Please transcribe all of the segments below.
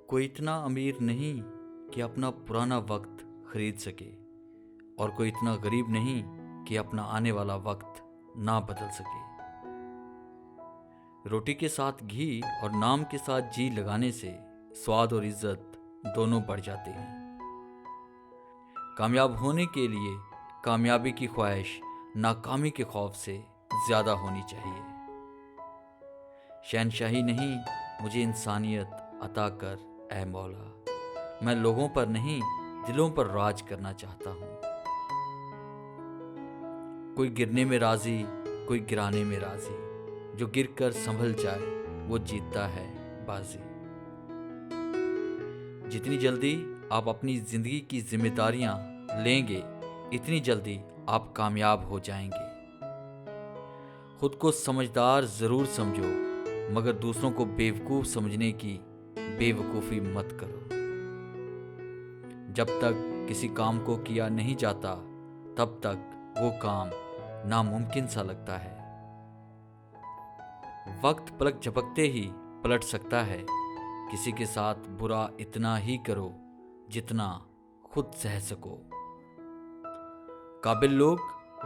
कोई इतना अमीर नहीं कि अपना पुराना वक्त खरीद सके और कोई इतना गरीब नहीं कि अपना आने वाला वक्त ना बदल सके। रोटी के साथ घी और नाम के साथ जी लगाने से स्वाद और इज्जत दोनों बढ़ जाते हैं। कामयाब होने के लिए कामयाबी की ख्वाहिश नाकामी के खौफ से ज्यादा होनी चाहिए। शहनशाही नहीं, मुझे इंसानियत अता कर ऐ मौला। मैं लोगों पर नहीं, दिलों पर राज करना चाहता हूँ। कोई गिरने में राजी, कोई गिराने में राजी। जो गिर कर संभल जाए वो जीतता है बाजी। जितनी जल्दी आप अपनी जिंदगी की जिम्मेदारियां लेंगे, इतनी जल्दी आप कामयाब हो जाएंगे। खुद को समझदार जरूर समझो, मगर दूसरों को बेवकूफ समझने की बेवकूफ़ी मत करो। जब तक किसी काम को किया नहीं जाता, तब तक वो काम नामुमकिन सा लगता है। वक्त पलक झपकते ही पलट सकता है। किसी के साथ बुरा इतना ही करो जितना खुद सह सको। काबिल लोग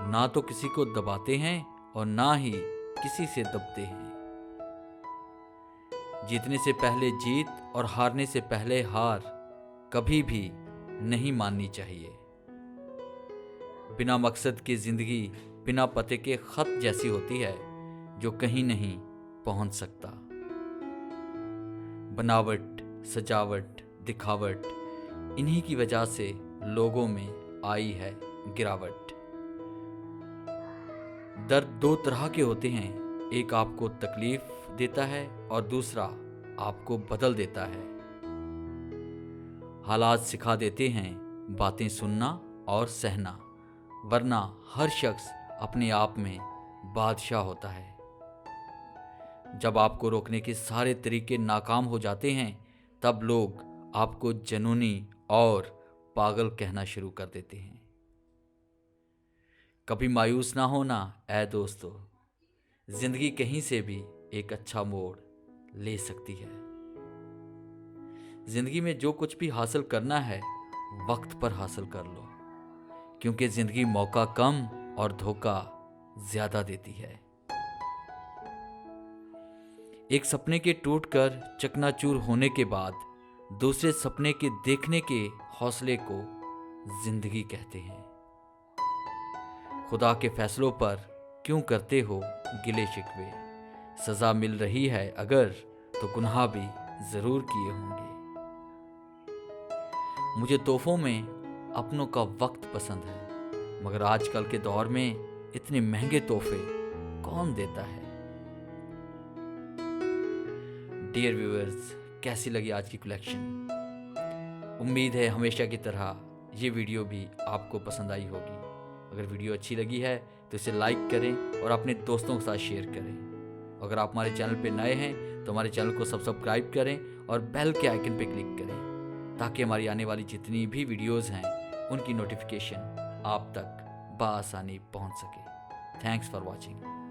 ना तो किसी को दबाते हैं और ना ही किसी से दबते हैं। जीतने से पहले जीत और हारने से पहले हार कभी भी नहीं माननी चाहिए। बिना मकसद की जिंदगी बिना पते के खत जैसी होती है जो कहीं नहीं पहुंच सकता। बनावट, सजावट, दिखावट, इन्हीं की वजह से लोगों में आई है गिरावट। दर्द दो तरह के होते हैं, एक आपको तकलीफ देता है और दूसरा आपको बदल देता है। हालात सिखा देते हैं बातें सुनना और सहना, वरना हर शख्स अपने आप में बादशाह होता है। जब आपको रोकने के सारे तरीके नाकाम हो जाते हैं, तब लोग आपको जनूनी और पागल कहना शुरू कर देते हैं। कभी मायूस ना होना ऐ दोस्तों, जिंदगी कहीं से भी एक अच्छा मोड़ ले सकती है। जिंदगी में जो कुछ भी हासिल करना है, वक्त पर हासिल कर लो, क्योंकि जिंदगी मौका कम और धोखा ज्यादा देती है। एक सपने के टूटकर चकनाचूर होने के बाद दूसरे सपने के देखने के हौसले को जिंदगी कहते हैं। खुदा के फैसलों पर क्यों करते हो गिले शिकवे? सजा मिल रही है अगर, तो गुनाह भी जरूर किए होंगे। मुझे तोहफों में अपनों का वक्त पसंद है, मगर आजकल के दौर में इतने महंगे तोहफे कौन देता है। डियर व्यूअर्स, कैसी लगी आज की कलेक्शन? उम्मीद है हमेशा की तरह ये वीडियो भी आपको पसंद आई होगी। अगर वीडियो अच्छी लगी है तो इसे लाइक करें और अपने दोस्तों के साथ शेयर करें। अगर आप हमारे चैनल पर नए हैं तो हमारे चैनल को सब्सक्राइब करें और बेल के आइकन पर क्लिक करें, ताकि हमारी आने वाली जितनी भी वीडियोस हैं उनकी नोटिफिकेशन आप तक बआसानी पहुंच सके। Thanks for watching.